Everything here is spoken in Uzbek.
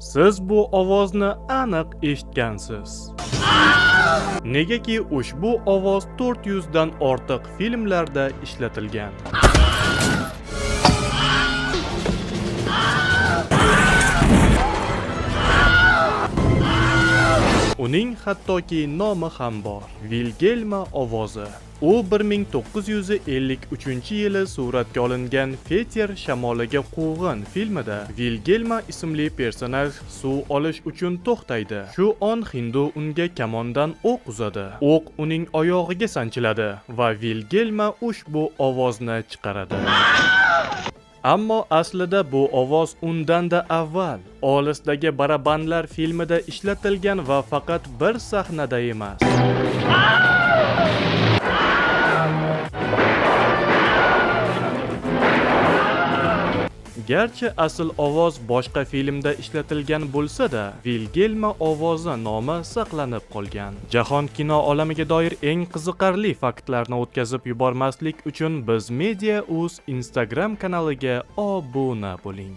Siz bu ovozni aniq eshitgansiz. Negaki ushbu ovoz 400 dan ortiq filmlarda ishlatilgan. Uning hattoki nomi ham bor. Vilgelma ovozi. U 1953-yili suratga olingan Feter shamoliga quvg'in filmida Vilgelma ismli personaj suv olish uchun to'xtaydi. Shu on hindu unga kamondan o'q uzadi. O'q uning oyog'iga sanchiladi va Vilgelma ushbu ovozni chiqaradi. Ammo aslida bu ovoz undan-da avval Olisdagi barabanlar filmida ishlatilgan va faqat bir sahnada emas. Garchi asl ovoz boshqa filmda ishlatilgan bo'lsa-da, Vilgelma ovozi nomi saqlanib qolgan. Jahon kino olamiga doir eng qiziqarli faktlarni o'tkazib yubormaslik uchun biz Media.uz Instagram kanaliga obuna bo'ling.